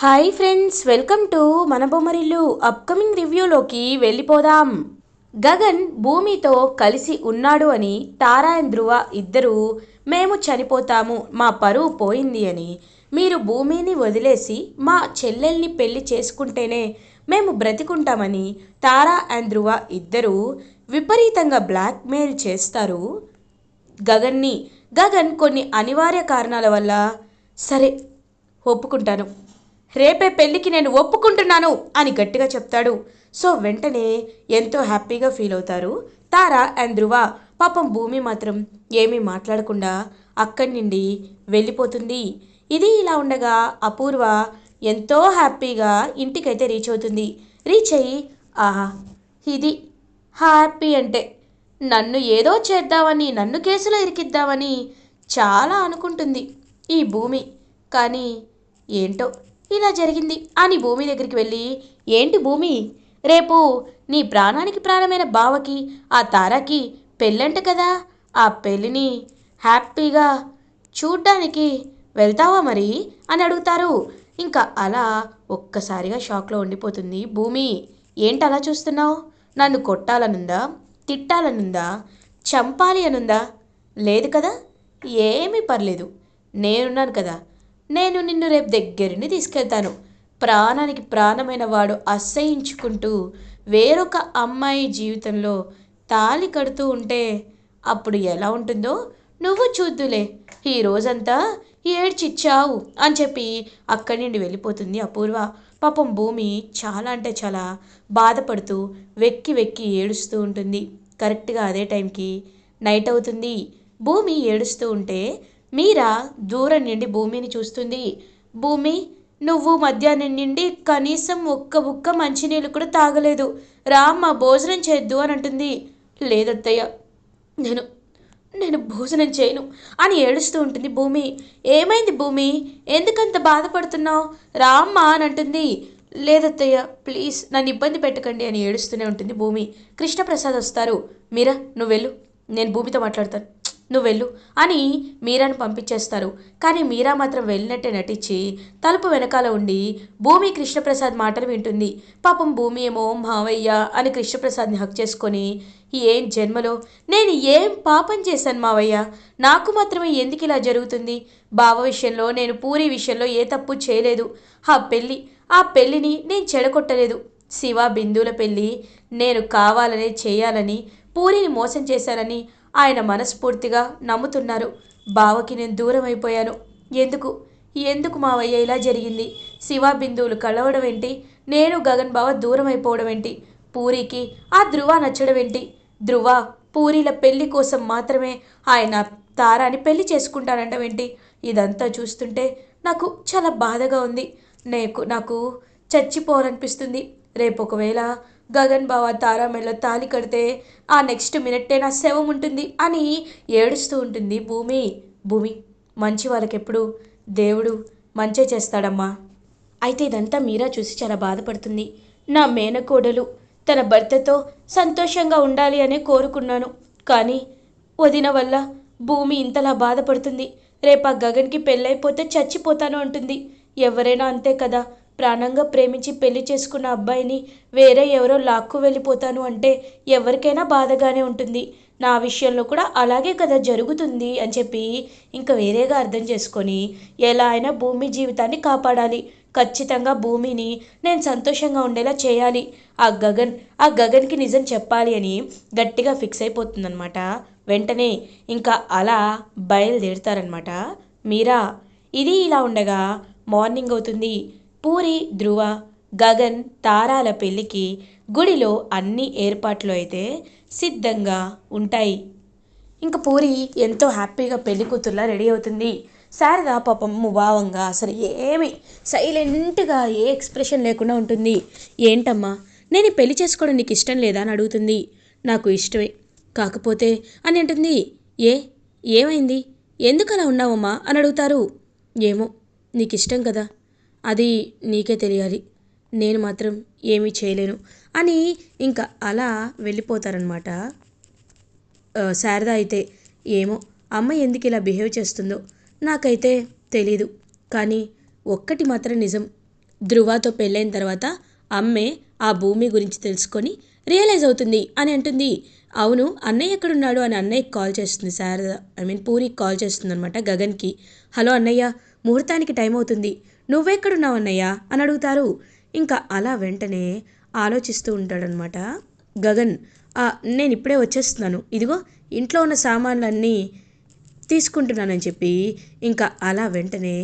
Hi friends, welcome to మన Bommarillu. Upcoming రివ్యూలోకి వెళ్ళిపోదాం. గగన్ భూమితో కలిసి ఉన్నాడు అని తారా అండ్ ధ్రువ ఇద్దరూ మేము చనిపోతాము, మా పరువు పోయింది అని, మీరు భూమిని వదిలేసి మా చెల్లెల్ని పెళ్లి చేసుకుంటేనే మేము బ్రతికుంటామని తారా అండ్ ధ్రువ ఇద్దరూ విపరీతంగా బ్లాక్మెయిల్ చేస్తారు గగన్ని. గగన్ కొన్ని అనివార్య కారణాల వల్ల సరే ఒప్పుకుంటాను, రేపే పెళ్ళికి నేను ఒప్పుకుంటున్నాను అని గట్టిగా చెప్తాడు. సో వెంటనే ఎంతో హ్యాపీగా ఫీల్ అవుతారు తారా అండ్ ధ్రువ. పాపం భూమి మాత్రం ఏమీ మాట్లాడకుండా అక్కడి నుండి వెళ్ళిపోతుంది. ఇది ఇలా ఉండగా అపూర్వ ఎంతో హ్యాపీగా ఇంటికైతే రీచ్ అవుతుంది. రీచ్ అయ్యి ఆహా, ఇది హ్యాపీ అంటే, నన్ను ఏదో చేద్దామని, నన్ను కేసులో ఇరికిద్దామని చాలా అనుకుంటుంది ఈ భూమి. కానీ ఏంటో ఇలా జరిగింది అని భూమి దగ్గరికి వెళ్ళి, ఏంటి భూమి, రేపు నీ ప్రాణానికి ప్రాణమైన బావకి ఆ తారాకి పెళ్ళంట కదా, ఆ పెళ్ళిని హ్యాపీగా చూడ్డానికి వెళ్తావా మరి అని అడుగుతారు. ఇంకా అలా ఒక్కసారిగా షాక్లో ఉండిపోతుంది భూమి. ఏంటి అలా చూస్తున్నావు, నన్ను కొట్టాలనుందా, తిట్టాలనుందా, చంపాలి అనుందా? లేదు కదా, ఏమీ పర్లేదు, నేనున్నాను కదా, నేను నిన్ను రేపు దగ్గరుండి తీసుకెళ్తాను. ప్రాణానికి ప్రాణమైన వాడు అసహించుకుంటూ వేరొక అమ్మాయి జీవితంలో తాళి కడుతూ ఉంటే అప్పుడు ఎలా ఉంటుందో నువ్వు చూద్దులే, ఈ రోజంతా ఏడ్చిచ్చావు అని చెప్పి అక్కడి నుండి వెళ్ళిపోతుంది అపూర్వ. పాపం భూమి చాలా అంటే చాలా బాధపడుతూ వెక్కి వెక్కి ఏడుస్తూ ఉంటుంది. కరెక్ట్గా అదే టైంకి నైట్ అవుతుంది. భూమి ఏడుస్తూ ఉంటే మీరా దూరం నుండి భూమిని చూస్తుంది. భూమి, నువ్వు మధ్యాహ్నం నుండి కనీసం ఒక్క బుక్క మంచినీళ్ళు కూడా తాగలేదు, రామ్మ భోజనం చేద్దు అని అంటుంది. లేదత్తయ్య, నేను నేను భోజనం చేయను అని ఏడుస్తూ ఉంటుంది భూమి. ఏమైంది భూమి, ఎందుకంత బాధపడుతున్నావు, రామ్మ అని అంటుంది. లేదత్తయ్య, ప్లీజ్ నన్ను ఇబ్బంది పెట్టకండి అని ఏడుస్తూనే ఉంటుంది భూమి. కృష్ణప్రసాద్ వస్తారు. మీరా నువ్వు వెళ్ళు, నేను భూమితో మాట్లాడతాను, నువ్వు వెళ్ళు అని మీరాను పంపించేస్తారు. కానీ మీరా మాత్రం వెళ్ళినట్టే నటించి తలుపు వెనకాల ఉండి భూమి కృష్ణప్రసాద్ మాటలు వింటుంది. పాపం భూమి ఏమో మావయ్య అని కృష్ణప్రసాద్ని హక్ చేసుకొని, ఏం జన్మలో నేను ఏం పాపం చేశాను మావయ్య, నాకు మాత్రమే ఎందుకు ఇలా జరుగుతుంది, బావ విషయంలో నేను పూరి విషయంలో ఏ తప్పు చేయలేదు, ఆ పెళ్ళిని నేను చెడగొట్టలేదు, శివ బిందుల పెళ్ళి నేను కావాలనే చేయాలని పూరిని మోసం చేశానని ఆయన మనస్ఫూర్తిగా నమ్ముతున్నారు. బావకి నేను దూరం అయిపోయాను, ఎందుకు ఎందుకు మావయ్య ఇలా జరిగింది, శివ బిందువులు కలవడం ఏంటి, నేను గగన్ బావ దూరం అయిపోవడం ఏంటి, పూరికి ఆ ధ్రువ నచ్చడం ఏంటి, ధ్రువ పూరీల పెళ్లి కోసం మాత్రమే ఆయన తారాని పెళ్లి చేసుకుంటానంటవేంటి, ఇదంతా చూస్తుంటే నాకు చాలా బాధగా ఉంది, నాకు చచ్చిపోవాలనిపిస్తుంది, రేపు ఒకవేళ గగన్ బావ తారా మెళ్ళ తాలి కడితే ఆ నెక్స్ట్ మినిట్టే నా శవం ఉంటుంది అని ఏడుస్తూ ఉంటుంది భూమి. భూమి, మంచి వాళ్ళకెప్పుడు దేవుడు మంచే చేస్తాడమ్మా. అయితే ఇదంతా మీరా చూసి చాలా బాధపడుతుంది. నా మేనకోడలు తన భర్తతో సంతోషంగా ఉండాలి అనే కోరుకున్నాను, కానీ వదిన వల్ల భూమి ఇంతలా బాధపడుతుంది, రేపు ఆ గగన్కి పెళ్ళైపోతే చచ్చిపోతాను అంటుంది. ఎవరైనా అంతే కదా, ప్రాణంగా ప్రేమించి పెళ్లి చేసుకున్న అబ్బాయిని వేరే ఎవరో లాక్కు వెళ్ళిపోతాను అంటే ఎవరికైనా బాధగానే ఉంటుంది. నా విషయంలో కూడా అలాగే కదా జరుగుతుంది అని చెప్పి ఇంకా వేరేగా అర్థం చేసుకొని ఎలా అయినా భూమి జీవితాన్ని కాపాడాలి, ఖచ్చితంగా భూమిని నేను సంతోషంగా ఉండేలా చేయాలి, ఆ గగన్కి నిజం చెప్పాలి అని గట్టిగా ఫిక్స్ అయిపోతుందనమాట. వెంటనే ఇంకా అలా బయలుదేరుతారనమాట మీరా. ఇది ఇలా ఉండగా మార్నింగ్ అవుతుంది. పూరి, ధ్రువ, గగన్, తారాల పెళ్ళికి గుడిలో అన్ని ఏర్పాట్లు అయితే సిద్ధంగా ఉంటాయి. ఇంకా పూరి ఎంతో హ్యాపీగా పెళ్లి కూతుర్లా రెడీ అవుతుంది. శారద పాపం ముభావంగా అసలు ఏమి సైలెంట్గా ఏ ఎక్స్ప్రెషన్ లేకుండా ఉంటుంది. ఏంటమ్మా, నేను పెళ్లి చేసుకోవడం నీకు ఇష్టం లేదా అని అడుగుతుంది. నాకు ఇష్టమే, కాకపోతే అని అంటుంది. ఏ ఏమైంది, ఎందుకు అలా ఉన్నావమ్మా అని అడుగుతారు. ఏమో, నీకు ఇష్టం కదా, అది నీకే తెలియాలి, నేను మాత్రం ఏమీ చేయలేను అని ఇంకా అలా వెళ్ళిపోతారనమాట. శారద అయితే ఏమో అమ్మ ఎందుకు ఇలా బిహేవ్ చేస్తుందో నాకైతే తెలీదు, కానీ ఒక్కటి మాత్రం నిజం, ధృవతో పెళ్ళైన తర్వాత అమ్మే ఆ భూమి గురించి తెలుసుకొని రియలైజ్ అవుతుంది అని అంటుంది. అవును, అన్నయ్య ఎక్కడున్నాడు అని అన్నయ్యకి కాల్ చేస్తుంది శారద. పూరికి కాల్ చేస్తుంది అనమాట గగన్కి. హలో అన్నయ్య, ముహూర్తానికి టైం అవుతుంది, నువ్వెక్కడున్నావు అన్నయ్య అని అడుగుతారు. ఇంకా అలా వెంటనే ఆలోచిస్తూ ఉంటాడనమాట గగన్. నేను ఇప్పుడే వచ్చేస్తున్నాను, ఇదిగో ఇంట్లో ఉన్న సామాన్లన్నీ తీసుకుంటున్నానని చెప్పి ఇంకా అలా వెంటనే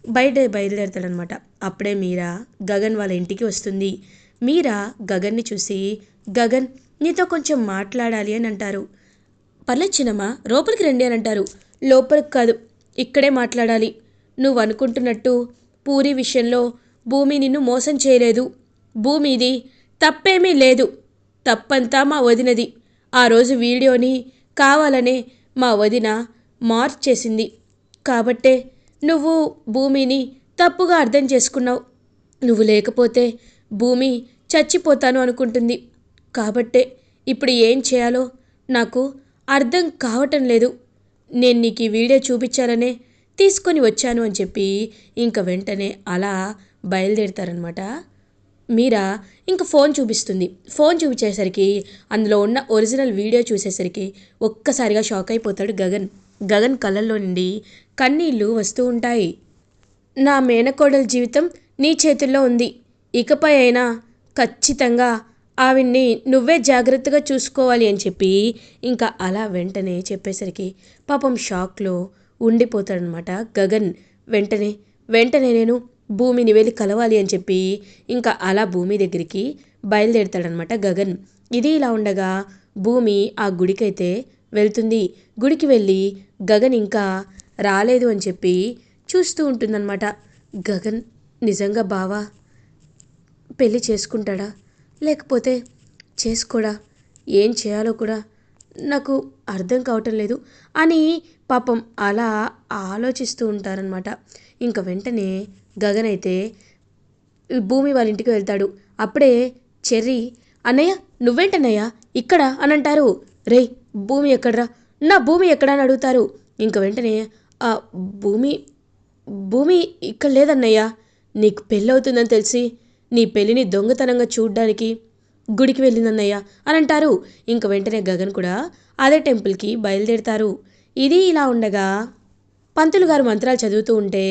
బయలుదేరతాడనమాట. అప్పుడే మీరా గగన్ వాళ్ళ ఇంటికి వస్తుంది. మీరా గగన్ని చూసి, గగన్ నీతో కొంచెం మాట్లాడాలి అని అంటారు. పర్లేదు చిన్నమ్మా, లోపలికి రండి అని అంటారు. లోపలికి కాదు, ఇక్కడే మాట్లాడాలి. నువ్వు అనుకుంటున్నట్టు పూరి విషయంలో భూమి నిన్ను మోసం చేయలేదు. భూమిది తప్పేమీ లేదు, తప్పంతా మా వదినది. ఆ రోజు వీడియోని కావాలనే మా వదిన మార్చేసింది కాబట్టే నువ్వు భూమిని తప్పుగా అర్థం చేసుకున్నావు. నువ్వు లేకపోతే భూమి చచ్చిపోతాను అనుకుంటుంది కాబట్టే ఇప్పుడు ఏం చేయాలో నాకు అర్థం కావటం లేదు. నేను నీకు ఈ వీడియో చూపించాలనే తీసుకొని వచ్చాను అని చెప్పి ఇంక వెంటనే అలా బయలుదేరుతారనమాట. మీరా ఇంక ఫోన్ చూపిస్తుంది. ఫోన్ చూపించేసరికి అందులో ఉన్న ఒరిజినల్ వీడియో చూసేసరికి ఒక్కసారిగా షాక్ అయిపోతాడు గగన్. గగన్ కళ్ళల్లో నుండి కన్నీళ్లు వస్తూ ఉంటాయి. నా మేనకోడల జీవితం నీ చేతుల్లో ఉంది, ఇకపై అయినా ఖచ్చితంగా ఆవిడ్ని నువ్వే జాగ్రత్తగా చూసుకోవాలి అని చెప్పి ఇంకా అలా వెంటనే చెప్పేసరికి పాపం షాక్లో ఉండిపోతాడనమాట గగన్. వెంటనే నేను భూమిని వెళ్ళి కలవాలి అని చెప్పి ఇంకా అలా భూమి దగ్గరికి బయలుదేరుతాడనమాట గగన్. ఇది ఇలా ఉండగా భూమి ఆ గుడికైతే వెళ్తుంది. గుడికి వెళ్ళి గగన్ ఇంకా రాలేదు అని చెప్పి చూస్తూ ఉంటుందన్నమాట. గగన్ నిజంగా బావా పెళ్ళి చేసుకుంటాడా లేకపోతే చేసుకోడా, ఏం చేయాలో కూడా నాకు అర్థం కావటం లేదు అని పాపం అలా ఆలోచిస్తూ ఉంటారనమాట. ఇంక వెంటనే గగన్ అయితే భూమి వాళ్ళ ఇంటికి వెళ్తాడు. అప్పుడే చెర్రీ, అన్నయ్య నువ్వేంటన్నయ్య ఇక్కడ అని అంటారు. రేయ్ భూమి ఎక్కడ్రా, నా భూమి ఎక్కడా అని అడుగుతారు. ఇంక వెంటనే ఆ భూమి భూమి ఇక్కడ లేదన్నయ్య, నీకు పెళ్ళవుతుందని తెలిసి నీ పెళ్ళిని దొంగతనంగా చూడ్డానికి గుడికి వెళ్ళిందన్నయ్య అని అంటారు. ఇంక వెంటనే గగన్ కూడా అదే టెంపుల్కి బయలుదేరుతారు. ఇది ఇలా ఉండగా పంతులు గారు మంత్రాలు చదువుతూ ఉంటే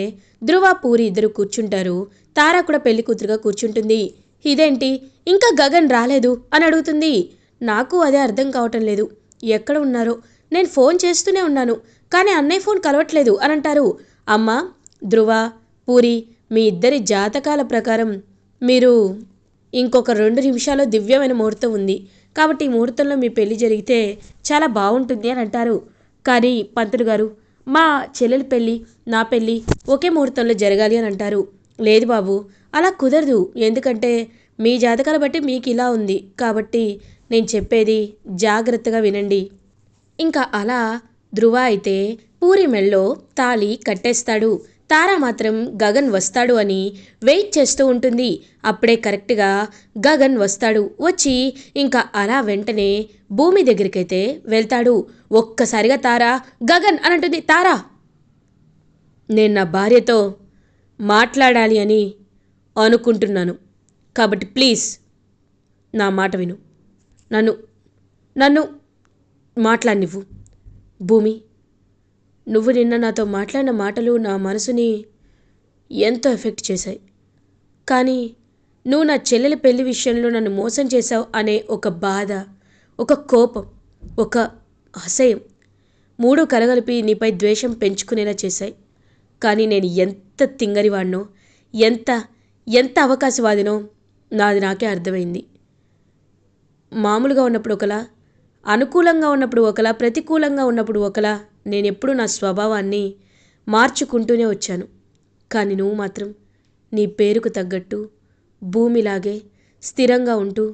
ధృవ పూరి ఇద్దరు కూర్చుంటారు. తారా కూడా పెళ్లి కూతురుగా కూర్చుంటుంది. ఇదేంటి ఇంకా గగన్ రాలేదు అని అడుగుతుంది. నాకు అదే అర్థం కావటం లేదు, ఎక్కడ ఉన్నారో, నేను ఫోన్ చేస్తూనే ఉన్నాను కానీ అన్నయ్య ఫోన్ కలవట్లేదు అని అంటారు. అమ్మ ధృవ, పూరి, మీ ఇద్దరి జాతకాల ప్రకారం మీరు ఇంకొక 2 నిమిషాల్లో దివ్యమైన ముహూర్తం ఉంది కాబట్టి ఈ ముహూర్తంలో మీ పెళ్లి జరిగితే చాలా బాగుంటుంది అని అంటారు. కానీ పంతులు గారు, మా చెల్లెలి పెళ్ళి నా పెళ్ళి ఒకే ముహూర్తంలో జరగాలి అని అంటారు. లేదు బాబు, అలా కుదరదు, ఎందుకంటే మీ జాతకాలు బట్టి మీకు ఇలా ఉంది కాబట్టి నేను చెప్పేది జాగ్రత్తగా వినండి. ఇంకా అలా ధృవ అయితే పూరి మెళ్ళో తాళి కట్టేస్తాడు. తారా మాత్రం గగన్ వస్తాడు అని వెయిట్ చేస్తూ ఉంటుంది. అప్పుడే కరెక్ట్గా గగన్ వస్తాడు. వచ్చి ఇంకా అలా వెంటనే భూమి దగ్గరికైతే వెళ్తాడు. ఒక్కసారిగా తారా గగన్ అని అంటుంది. తారా, నేను నా భార్యతో మాట్లాడాలి అని అనుకుంటున్నాను కాబట్టి ప్లీజ్ నా మాట విను, నన్ను మాట్లాడినివ్వు. భూమి, నువ్వు నిన్న నాతో మాట్లాడిన మాటలు నా మనసుని ఎంతో ఎఫెక్ట్ చేశాయి. కానీ నువ్వు నా చెల్లెలి పెళ్లి విషయంలో నన్ను మోసం చేశావు అనే ఒక బాధ, ఒక కోపం, ఒక అసహ్యం 3 కలగలిపి నీపై ద్వేషం పెంచుకునేలా చేశాయి. కానీ నేను ఎంత తింగరివాడినో, ఎంత అవకాశవాదినో నాకే అర్థమైంది. మామూలుగా ఉన్నప్పుడు ఒకలా, అనుకూలంగా ఉన్నప్పుడు ఒకలా, ప్రతికూలంగా ఉన్నప్పుడు ఒకలా నేనెప్పుడూ నా స్వభావాన్ని మార్చుకుంటూనే వచ్చాను. కానీ నువ్వు మాత్రం నీ పేరుకు తగ్గట్టు భూమిలాగే స్థిరంగా ఉంటూ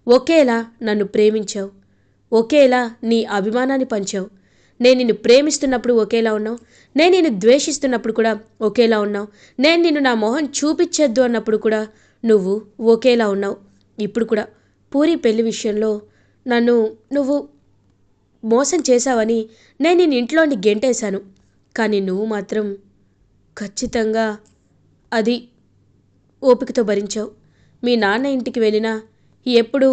ఒకేలా నన్ను ప్రేమించావు, ఒకేలా నీ అభిమానాన్ని పంచావు. నేను నిన్ను ప్రేమిస్తున్నప్పుడు ఒకేలా ఉన్నావు, నేను నిన్ను ద్వేషిస్తున్నప్పుడు కూడా ఒకేలా ఉన్నావు, నేను నిన్ను నా మొహం చూపించొద్దు అన్నప్పుడు కూడా నువ్వు ఒకేలా ఉన్నావు. ఇప్పుడు కూడా పూరి పెళ్లి విషయంలో నువ్వు మోసం చేశావని నేను నిన్ను ఇంట్లోని గెంటేశాను. కానీ నువ్వు మాత్రం ఖచ్చితంగా అది ఓపికతో భరించావు. మీ నాన్న ఇంటికి వెళ్ళినా ఎప్పుడూ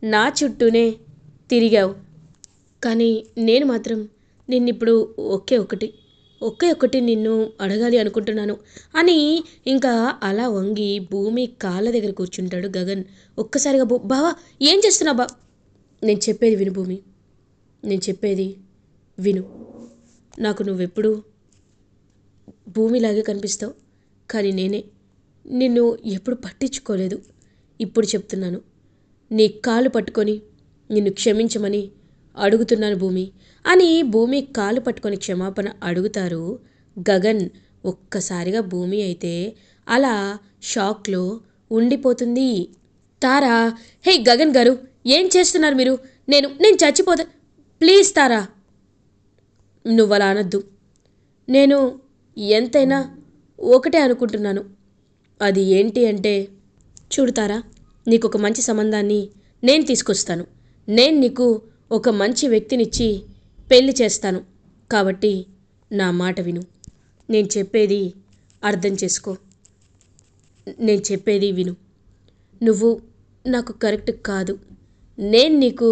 నా చుట్టూనే తిరిగావు. కానీ నేను మాత్రం నిన్నిప్పుడు ఒకే ఒకటి నిన్ను అడగాలి అనుకుంటున్నాను అని ఇంకా అలా వంగి భూమి కాళ్ళ దగ్గర కూర్చుంటాడు గగన్. ఒక్కసారిగా బావా ఏం చేస్తున్నావు నేను చెప్పేది విను భూమి, నేను చెప్పేది విను. నాకు నువ్వెప్పుడు భూమిలాగే కనిపిస్తావు, కానీ నేనే నిన్ను ఎప్పుడు పట్టించుకోలేదు. ఇప్పుడు చెప్తున్నాను, నీ కాళ్ళు పట్టుకొని నిన్ను క్షమించమని అడుగుతున్నాను భూమి అని భూమి కాలు పట్టుకొని క్షమాపణ అడుగుతారు గగన్. ఒక్కసారిగా భూమి అయితే అలా షాక్లో ఉండిపోతుంది. తారా, హే గగన్ గారు, ఏం చేస్తున్నారు మీరు? నేను చచ్చిపోతా, ప్లీజ్ తారా. నువ్వు అలా అనద్దు. నేను ఎంతైనా ఒకటే అనుకుంటున్నాను. అది ఏంటి అంటే, చూడుతారా, నీకు ఒక మంచి సంబంధాన్ని నేను తీసుకొస్తాను. నేను నీకు ఒక మంచి వ్యక్తినిచ్చి పెళ్లి చేస్తాను. కాబట్టి నా మాట విను. నేను చెప్పేది అర్థం చేసుకో. నేను చెప్పేది విను. నువ్వు నాకు కరెక్ట్ కాదు, నేను నీకు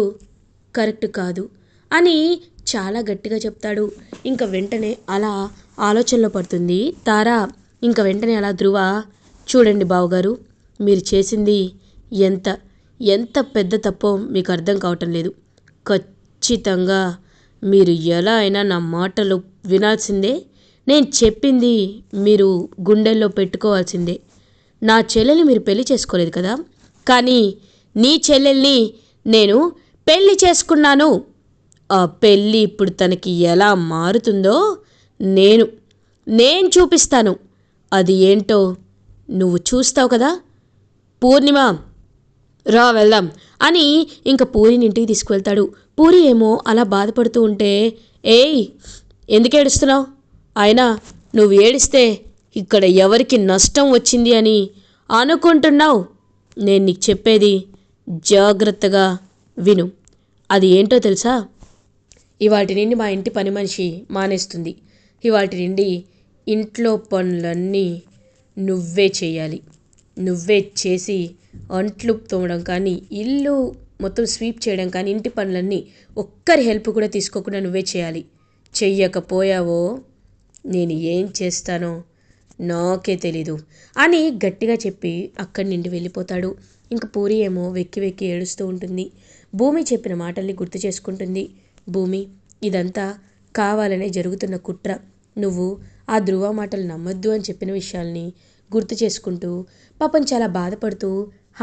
కరెక్ట్ కాదు అని చాలా గట్టిగా చెప్తాడు. ఇంకా వెంటనే అలా ఆలోచనలో పడుతుంది తారా. ఇంకా వెంటనే అలా ధ్రువ, చూడండి బావగారు, మీరు చేసింది ఎంత ఎంత పెద్ద తప్పో మీకు అర్థం కావటం లేదు. ఖచ్చితంగా మీరు ఎలా అయినా నా మాటలు వినాల్సిందే. నేను చెప్పింది మీరు గుండెల్లో పెట్టుకోవాల్సిందే. నా చెల్లెల్ని మీరు పెళ్లి చేసుకోలేదు కదా, కానీ నీ చెల్లెల్ని నేను పెళ్లి చేసుకున్నాను. ఆ పెళ్ళి ఇప్పుడు తనకి ఎలా మారుతుందో నేను చూపిస్తాను. అది ఏంటో నువ్వు చూస్తావు కదా. పూర్ణిమ, రా వెళ్దాం అని ఇంక పూరిని ఇంటికి తీసుకువెళ్తాడు. పూరి ఏమో అలా బాధపడుతూ ఉంటే, ఏయ్ ఎందుకు ఏడుస్తున్నావు? అయినా నువ్వు ఏడిస్తే ఇక్కడ ఎవరికి నష్టం వచ్చింది అని అనుకుంటున్నావు? నేను నీకు చెప్పేది జాగ్రత్తగా విను. అది ఏంటో తెలుసా? ఇవాటి నుండి మా ఇంటి పని మనిషి మానేస్తుంది. ఇవాటి నుండి ఇంట్లో పనులన్నీ నువ్వే చేయాలి. నువ్వే చేసి అంట్లు తోమడం కానీ, ఇల్లు మొత్తం స్వీప్ చేయడం కానీ, ఇంటి పనులన్నీ ఒక్కరి హెల్ప్ కూడా తీసుకోకుండా నువ్వే చేయాలి. చెయ్యకపోయావో నేను ఏం చేస్తానో నాకే తెలీదు అని గట్టిగా చెప్పి అక్కడి నుండి వెళ్ళిపోతాడు. ఇంక పూరి ఏమో వెక్కి వెక్కి ఏడుస్తూ ఉంటుంది. భూమి చెప్పిన మాటల్ని గుర్తు చేసుకుంటుంది. భూమి, ఇదంతా కావాలనే జరుగుతున్న కుట్ర. నువ్వు ఆ ధ్రువ మాటలు నమ్మొద్దు అని చెప్పిన విషయాల్ని గుర్తు చేసుకుంటూ పాపం చాలా బాధపడుతూ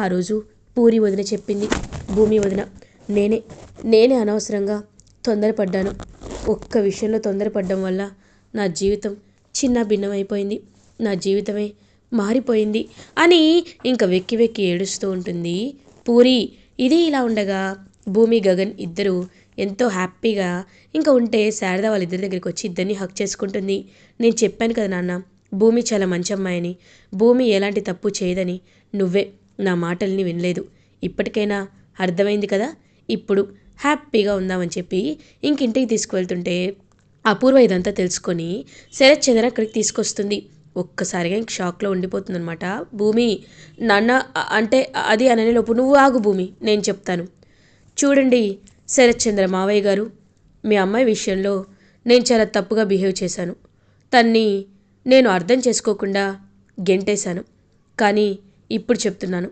ఆ రోజు పూరి వదిన చెప్పింది. భూమి వదిన, నేనే అనవసరంగా తొందరపడ్డాను. ఒక్క విషయంలో తొందరపడ్డం వల్ల నా జీవితం చిన్న భిన్నమైపోయింది. నా జీవితమే మారిపోయింది అని ఇంక వెక్కి వెక్కి ఏడుస్తూ ఉంటుంది పూరి. ఇది ఇలా ఉండగా భూమి గగన్ ఇద్దరు ఎంతో హ్యాపీగా ఇంకా ఉంటే శారద వాళ్ళిద్దరి దగ్గరికి వచ్చి ఇద్దరిని హక్ చేసుకుంటుంది. నేను చెప్పాను కదా నాన్న, భూమి చాలా మంచి అమ్మాయిని, భూమి ఎలాంటి తప్పు చేయదని. నువ్వే నా మాటల్ని వినలేదు. ఇప్పటికైనా అర్థమైంది కదా. ఇప్పుడు హ్యాపీగా ఉందామని చెప్పి ఇంకింటికి తీసుకువెళ్తుంటే అపూర్వ ఇదంతా తెలుసుకొని శరత్ చంద్ర అక్కడికి తీసుకొస్తుంది. ఒక్కసారిగా ఇంక షాక్లో ఉండిపోతుందనమాట భూమి. నాన్న అంటే అది అననేలోపు, నువ్వు ఆగు భూమి, నేను చెప్తాను. చూడండి శరత్ చంద్ర మావయ్య గారు, మీ అమ్మాయి విషయంలో నేను చాలా తప్పుగా బిహేవ్ చేశాను. తన్ని నేను అర్థం చేసుకోకుండా గెంటేశాను. కానీ ఇప్పుడు చెప్తున్నాను,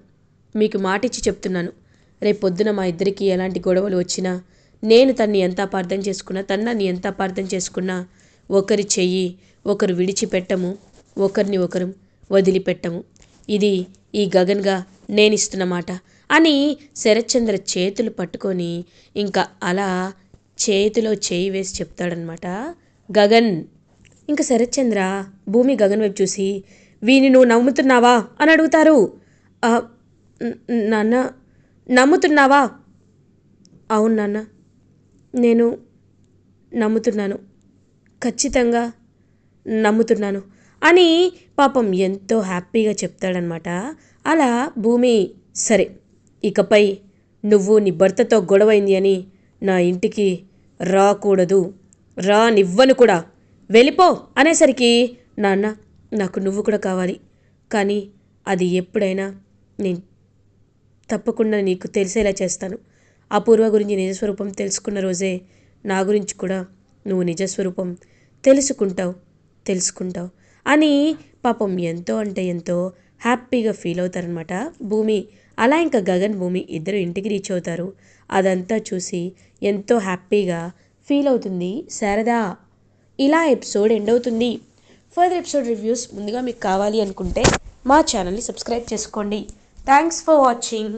మీకు మాటిచ్చి చెప్తున్నాను, రేపొద్దున మా ఇద్దరికి ఎలాంటి గొడవలు వచ్చినా, నేను తన్ని ఎంత అపార్థం చేసుకున్నా, తన్ని ఎంత అపార్థం చేసుకున్నా, ఒకరి చెయ్యి ఒకరు విడిచిపెట్టము, ఒకరిని ఒకరు వదిలిపెట్టము. ఇది ఈ గగన్గా నేనిస్తున్న మాట అని శరత్చంద్ర చేతులు పట్టుకొని ఇంకా అలా చేతిలో చేయి వేసి చెప్తాడనమాట గగన్. ఇంకా శరత్చంద్ర భూమి గగన్ వైపు చూసి, వీని నువ్వు నమ్ముతున్నావా అని అడుగుతారు. నాన్న, నమ్ముతున్నావా? అవును నాన్న, నేను నమ్ముతున్నాను, ఖచ్చితంగా నమ్ముతున్నాను అని పాపం ఎంతో హ్యాపీగా చెప్తాడనమాట. అలా భూమి, సరే ఇకపై నువ్వు నీ భర్తతో గొడవైంది అని నా ఇంటికి రాకూడదు, రానివ్వను కూడా, వెళ్ళిపో అనేసరికి, నాన్న నాకు నువ్వు కూడా కావాలి, కానీ అది ఎప్పుడైనా నేను తప్పకుండా నీకు తెలిసేలా చేస్తాను. అపూర్వ గురించి నిజస్వరూపం తెలుసుకున్న రోజే నా గురించి కూడా నువ్వు నిజస్వరూపం తెలుసుకుంటావు అని పాపం ఎంతో అంటే ఎంతో హ్యాపీగా ఫీల్ అవుతారనమాట భూమి. అలా ఇంకా గగన్ భూమి ఇద్దరు ఇంటికి రీచ్ అవుతారు. అదంతా చూసి ఎంతో హ్యాపీగా ఫీల్ అవుతుంది శారద. ఇలా ఎపిసోడ్ ఎండ్ అవుతుంది. ఫర్దర్ ఎపిసోడ్ రివ్యూస్ ముందుగా మీకు కావాలి అనుకుంటే మా ఛానల్ని సబ్స్క్రైబ్ చేసుకోండి. Thanks for watching.